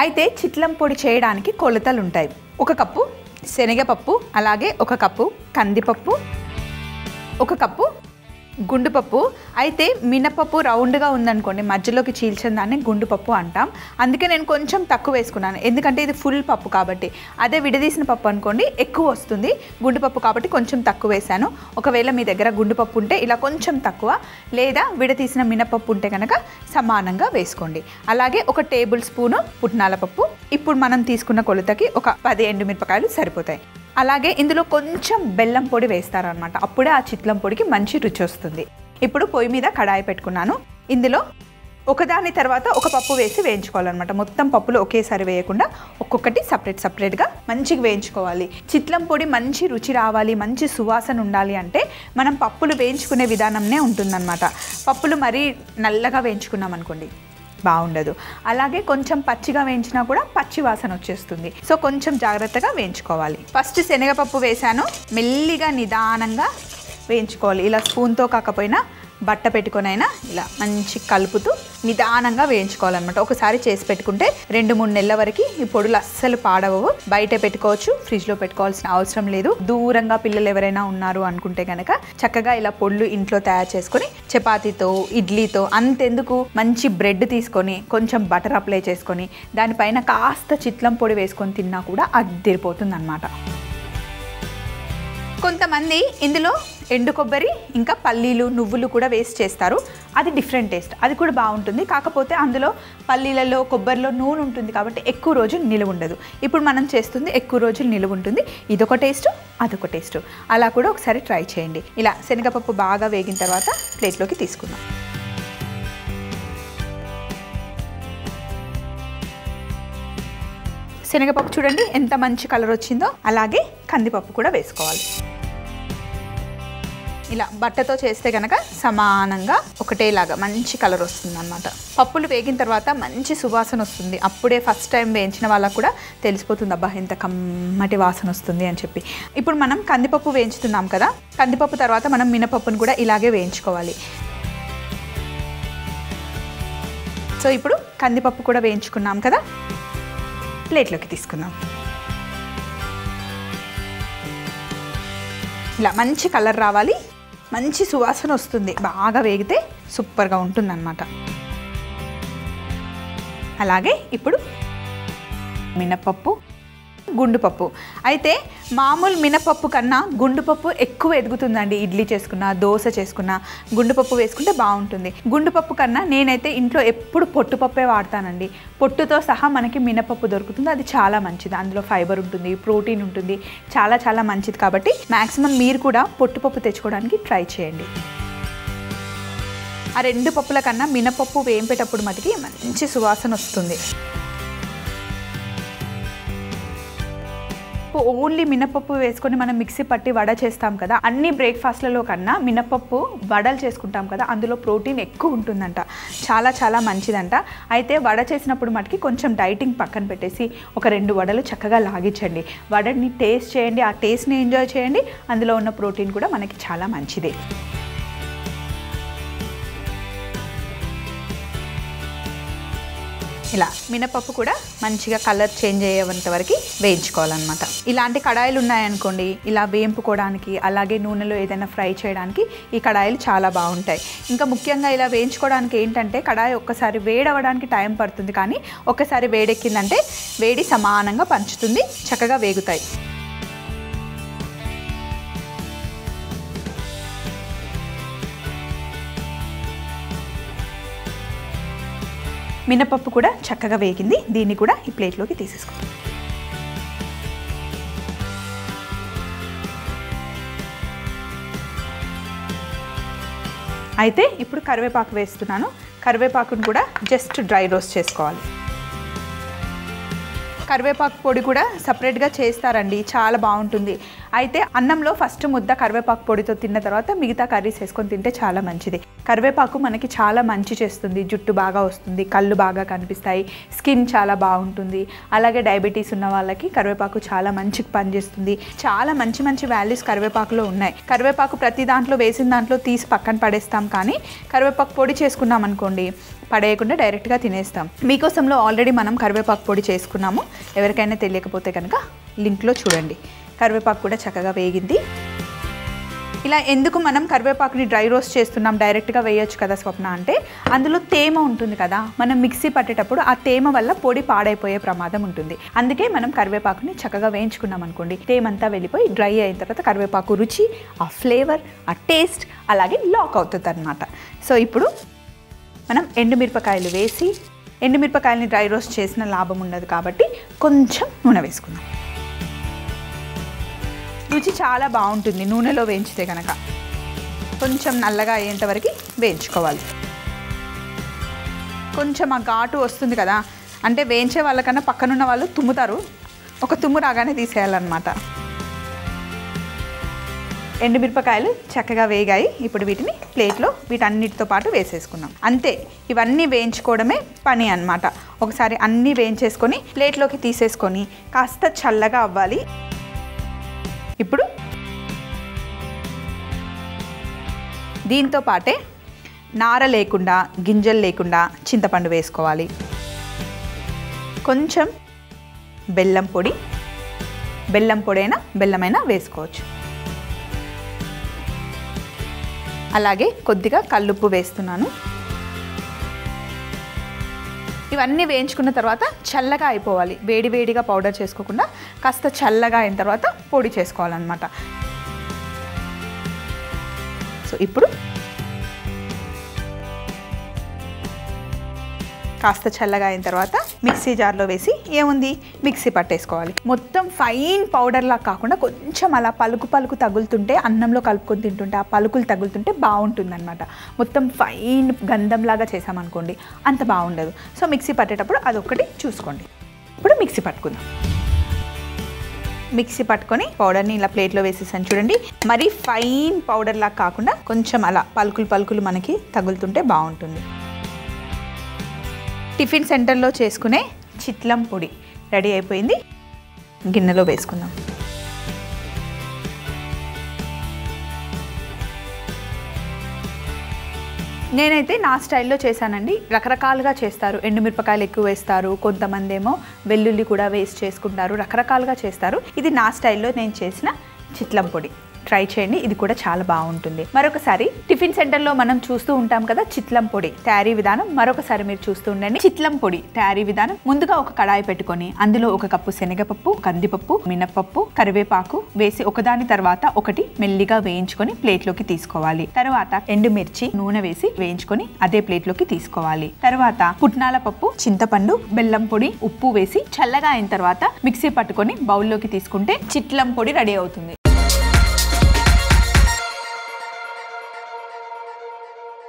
అయితే చిట్లం పొడి చేయడానికి కొలతలు ఉంటాయి. 1 కప్పు శనగపప్పు, అలాగే 1 కప్పు కందిపప్పు, 1 కప్పు గుండుపప్పు. అయితే మినపప్పు రౌండ్గా ఉందనుకోండి, మధ్యలోకి చీల్చిన దాన్ని గుండుపప్పు అంటాం. అందుకే నేను కొంచెం తక్కువ వేసుకున్నాను, ఎందుకంటే ఇది ఫుల్ పప్పు కాబట్టి. అదే విడదీసిన పప్పు అనుకోండి ఎక్కువ వస్తుంది, గుండుపప్పు కాబట్టి కొంచెం తక్కువ వేసాను. ఒకవేళ మీ దగ్గర గుండుపప్పు ఉంటే ఇలా కొంచెం తక్కువ, లేదా విడదీసిన మినపప్పు ఉంటే కనుక సమానంగా వేసుకోండి. అలాగే 1 టేబుల్ స్పూను పుట్నాల పప్పు. ఇప్పుడు మనం తీసుకున్న కొలతకి ఒక 10 ఎండుమిరపకాయలు సరిపోతాయి. అలాగే ఇందులో కొంచెం బెల్లం పొడి వేస్తారనమాట, అప్పుడే ఆ చిట్లం పొడికి మంచి రుచి వస్తుంది. ఇప్పుడు పొయ్యి మీద కడాయి పెట్టుకున్నాను. ఇందులో ఒకదాని తర్వాత ఒక పప్పు వేసి వేయించుకోవాలన్నమాట. మొత్తం పప్పులు ఒకేసారి వేయకుండా ఒక్కొక్కటి సపరేట్గా మంచిగా వేయించుకోవాలి. చిట్లం పొడి మంచి రుచి రావాలి, మంచి సువాసన ఉండాలి అంటే మనం పప్పులు వేయించుకునే విధానంనే ఉంటుందన్నమాట. పప్పులు మరీ నల్లగా వేయించుకున్నాం అనుకోండి బాగుండదు. అలాగే కొంచెం పచ్చిగా వేయించినా కూడా పచ్చి వాసన వచ్చేస్తుంది. సో కొంచెం జాగ్రత్తగా వేయించుకోవాలి. ఫస్ట్ శనగపప్పు వేసాను, మెల్లిగా నిదానంగా వేయించుకోవాలి. ఇలా స్పూన్తో కాకపోయినా బట్ట పెట్టుకొనైనా ఇలా మంచి కలుపుతూ నిదానంగా వేయించుకోవాలన్నమాట. ఒకసారి చేసి పెట్టుకుంటే 2-3 నెలల వరకు ఈ పొడులు అస్సలు పాడవవు. బయట పెట్టుకోవచ్చు, ఫ్రిడ్జ్లో పెట్టుకోవాల్సిన అవసరం లేదు. దూరంగా పిల్లలు ఎవరైనా ఉన్నారు అనుకుంటే కనుక చక్కగా ఇలా పొడులు ఇంట్లో తయారు చేసుకొని చపాతీతో, ఇడ్లీతో, అంతెందుకు మంచి బ్రెడ్ తీసుకొని కొంచెం బటర్ అప్లై చేసుకొని దానిపైన కాస్త చిట్లం పొడి వేసుకొని తిన్నా కూడా అదిరిపోతుంది అన్నమాట. కొంతమంది ఇందులో ఎండు కొబ్బరి ఇంకా పల్లీలు, నువ్వులు కూడా వేస్ట్ చేస్తారు. అది డిఫరెంట్ టేస్ట్, అది కూడా బాగుంటుంది. కాకపోతే అందులో పల్లీలలో, కొబ్బరిలో నూనె ఉంటుంది కాబట్టి ఎక్కువ రోజులు నిలువ ఉండదు. ఇప్పుడు మనం చేస్తుంది ఎక్కువ రోజులు నిలువ ఉంటుంది. ఇదొక టేస్ట్, అదొక టేస్ట్. అలా కూడా ఒకసారి ట్రై చేయండి. ఇలా శనగపప్పు బాగా వేగిన తర్వాత ప్లేట్లోకి తీసుకుందాం. శనగపప్పు చూడండి ఎంత మంచి కలర్ వచ్చిందో. అలాగే కందిపప్పు కూడా వేసుకోవాలి. ఇలా బట్టతో చేస్తే కనుక సమానంగా ఒకటేలాగా మంచి కలర్ వస్తుంది అన్నమాట. పప్పులు వేగిన తర్వాత మంచి సువాసన వస్తుంది. అప్పుడే ఫస్ట్ టైం వేయించిన వాళ్ళకు కూడా తెలిసిపోతుంది, అబ్బా ఎంత కమ్మటి వాసన వస్తుంది అని చెప్పి. ఇప్పుడు మనం కందిపప్పు వేయించుతున్నాం కదా, కందిపప్పు తర్వాత మనం మినపప్పును కూడా ఇలాగే వేయించుకోవాలి. సో ఇప్పుడు కందిపప్పు కూడా వేయించుకున్నాం కదా, ప్లేట్లోకి తీసుకుందాం. ఇలా మంచి కలర్ రావాలి, మంచి సువాసన వస్తుంది. బాగా వేగితే సూపర్గా ఉంటుందన్నమాట. అలాగే ఇప్పుడు మినపప్పు, గుండుపప్పు. అయితే మామూలు మినపప్పు కన్నా గుండుపప్పు ఎక్కువ ఎదుగుతుందండి. ఇడ్లీ చేసుకున్నా, దోశ చేసుకున్నా గుండుపప్పు వేసుకుంటే బాగుంటుంది. గుండుపప్పు కన్నా నేనైతే ఇంట్లో ఎప్పుడు పొట్టుపప్పే వాడతానండి. పొట్టుతో సహా మనకి మినపప్పు దొరుకుతుంది, అది చాలా మంచిది. అందులో ఫైబర్ ఉంటుంది, ప్రోటీన్ ఉంటుంది, చాలా చాలా మంచిది. కాబట్టి మ్యాక్సిమం మీరు కూడా పొట్టుపప్పు తెచ్చుకోవడానికి ట్రై చేయండి. ఆ 2 పప్పుల కన్నా మినపప్పు వేయింపేటప్పుడు మటుకి మంచి సువాసన వస్తుంది. ఓన్లీ మినపప్పు వేసుకొని మనం మిక్సీ పట్టి వడ చేస్తాం కదా, అన్ని బ్రేక్ఫాస్ట్లలో కన్నా మినపప్పు వడలు చేసుకుంటాం కదా, అందులో ప్రోటీన్ ఎక్కువ ఉంటుందంట, చాలా చాలా మంచిదంట. అయితే వడ చేసినప్పుడు మటుకి కొంచెం డైటింగ్ పక్కన పెట్టేసి ఒక 2 వడలు చక్కగా లాగించండి. వడని టేస్ట్ చేయండి, ఆ టేస్ట్ని ఎంజాయ్ చేయండి. అందులో ఉన్న ప్రోటీన్ కూడా మనకి చాలా మంచిదే. ఇలా మినపప్పు కూడా మంచిగా కలర్ చేంజ్ అయ్యేంత వరకు వేయించుకోవాలన్నమాట. ఇలాంటి కడాయిలు ఉన్నాయనుకోండి, ఇలా వేయింపుకోవడానికి, అలాగే నూనెలో ఏదైనా ఫ్రై చేయడానికి ఈ కడాయిలు చాలా బాగుంటాయి. ఇంకా ముఖ్యంగా ఇలా వేయించుకోవడానికి ఏంటంటే కడాయి ఒక్కసారి వేడవడానికి టైం పడుతుంది, కానీ ఒక్కసారి వేడెక్కిందంటే వేడి సమానంగా పంచుతుంది, చక్కగా వేగుతాయి. మినపప్పు కూడా చక్కగా వేగింది. దీన్ని కూడా ఈ ప్లేట్లోకి తీసేసుకోండి. అయితే ఇప్పుడు కరివేపాకు వేస్తున్నాను. కరివేపాకును కూడా జస్ట్ డ్రై రోస్ట్ చేసుకోవాలి. కరివేపాకు పొడి కూడా సపరేట్గా చేస్తారండి, చాలా బాగుంటుంది. అయితే అన్నంలో ఫస్ట్ ముద్ద కరివేపాకు పొడితో తిన్న తర్వాత మిగతా కర్రీస్ వేసుకొని తింటే చాలా మంచిది. కరివేపాకు మనకి చాలా మంచి చేస్తుంది, జుట్టు బాగా వస్తుంది, కళ్ళు బాగా కనిపిస్తాయి, స్కిన్ చాలా బాగుంటుంది. అలాగే డయాబెటీస్ ఉన్న వాళ్ళకి కరివేపాకు చాలా మంచిగా పనిచేస్తుంది. చాలా మంచి మంచి వాల్యూస్ కరివేపాకులో ఉన్నాయి. కరివేపాకు ప్రతి దాంట్లో వేసిన దాంట్లో తీసి పక్కన పడేస్తాం, కానీ కరివేపాకు పొడి చేసుకున్నాం అనుకోండి పడేయకుండా డైరెక్ట్గా తినేస్తాం. మీకోసంలో ఆల్రెడీ మనం కరివేపాకు పొడి చేసుకున్నాము. ఎవరికైనా తెలియకపోతే కనుక లింక్లో చూడండి. కరివేపాకు కూడా చక్కగా వేగింది. ఇలా ఎందుకు మనం కరివేపాకుని డ్రై రోస్ట్ చేస్తున్నాం, డైరెక్ట్గా వేయొచ్చు కదా స్వప్న అంటే, అందులో తేమ ఉంటుంది కదా, మనం మిక్సీ పట్టేటప్పుడు ఆ తేమ వల్ల పొడి పాడైపోయే ప్రమాదం ఉంటుంది. అందుకే మనం కరివేపాకుని చక్కగా వేయించుకున్నాం అనుకోండి, తేమంతా వెళ్ళిపోయి డ్రై అయిన తర్వాత కరివేపాకు రుచి, ఆ ఫ్లేవర్, ఆ టేస్ట్ అలాగే లాక్ అవుతుంది అన్నమాట. సో ఇప్పుడు మనం ఎండుమిరపకాయలు వేసి, ఎండుమిరపకాయలని డ్రై రోస్ట్ చేసిన లాభం ఉండదు కాబట్టి కొంచెం నూనె వేసుకుందాం. రుచి చాలా బాగుంటుంది నూనెలో వేయించితే కనుక. కొంచెం నల్లగా అయ్యేంత వరకు వేయించుకోవాలి. కొంచెం ఆ ఘాటు వస్తుంది కదా, అంటే వేయించే వాళ్ళకన్నా పక్కనున్న వాళ్ళు తుమ్ముతారు, ఒక తుమ్ము రాగానే తీసేయాలన్నమాట. ఎండుమిరపకాయలు చక్కగా వేగాయి. ఇప్పుడు వీటిని ప్లేట్లో వీటన్నిటితో పాటు వేసేసుకున్నాం. అంతే, ఇవన్నీ వేయించుకోవడమే పని అన్నమాట. ఒకసారి అన్నీ వేయించేసుకొని ప్లేట్లోకి తీసేసుకొని కాస్త చల్లగా అవ్వాలి. ఇప్పుడు దీంతో పాటే నార లేకుండా, గింజలు లేకుండా చింతపండు వేసుకోవాలి. కొంచెం బెల్లం పొడి, బెల్లం పొడైనా బెల్లమైనా వేసుకోవచ్చు. అలాగే కొద్దిగా కల్లుప్పు వేస్తున్నాను. ఇవన్నీ వేయించుకున్న తర్వాత చల్లగా అయిపోవాలి. వేడి వేడిగా పౌడర్ చేసుకోకుండా కాస్త చల్లగా అయిన తర్వాత పొడి చేసుకోవాలన్నమాట. సో ఇప్పుడు కాస్త చల్లగా అయిన తర్వాత మిక్సీ జార్లో వేసి ఏముంది మిక్సీ పట్టేసుకోవాలి. మొత్తం ఫైన్ పౌడర్లా కాకుండా కొంచెం అలా పలుకు పలుకు తగులుతుంటే, అన్నంలో కలుపుకొని తింటుంటే ఆ పలుకులు తగులుతుంటే బాగుంటుందన్నమాట. మొత్తం ఫైన్ గంధంలాగా చేసామనుకోండి అంత బాగుండదు. సో మిక్సీ పట్టేటప్పుడు అదొకటి చూసుకోండి. ఇప్పుడు మిక్సీ పట్టుకుందాం. మిక్సీ పట్టుకొని పౌడర్ని ఇలా ప్లేట్లో వేసేసాను చూడండి. మరీ ఫైన్ పౌడర్లా కాకుండా కొంచెం అలా పలుకులు పలుకులు మనకి తగులుతుంటే బాగుంటుంది. టిఫిన్ సెంటర్లో చేసుకునే చిట్లం పొడి రెడీ అయిపోయింది. గిన్నెలో వేసుకుందాం. నేనైతే నా స్టైల్లో చేశానండి. రకరకాలుగా చేస్తారు. ఎండుమిరపకాయలు ఎక్కువ వేస్తారు, కొంతమంది ఏమో వెల్లుల్లి కూడా వేస్ట్ చేసుకుంటారు, రకరకాలుగా చేస్తారు. ఇది నా స్టైల్లో నేను చేసిన చిట్లం పొడి. ట్రై చేయండి, ఇది కూడా చాలా బాగుంటుంది. మరొకసారి టిఫిన్ సెంటర్లో మనం చూస్తూ ఉంటాం కదా చిట్లం పొడి తయారీ విధానం, మరొకసారి మీరు చూస్తూ ఉండండి. చిట్లం పొడి తయారీ విధానం: ముందుగా ఒక కడాయి పెట్టుకొని అందులో 1 కప్పు శనగపప్పు, కందిపప్పు, మినపప్పు, కరివేపాకు వేసి ఒకదాని తర్వాత ఒకటి మెల్లిగా వేయించుకొని ప్లేట్లోకి తీసుకోవాలి. తర్వాత ఎండుమిర్చి, నూనె వేసి వేయించుకొని అదే ప్లేట్లోకి తీసుకోవాలి. తర్వాత పుట్నాల పప్పు, చింతపండు, బెల్లం పొడి, ఉప్పు వేసి చల్లగా అయిన తర్వాత మిక్సీ పట్టుకొని బౌల్లోకి తీసుకుంటే చిట్లం పొడి రెడీ అవుతుంది.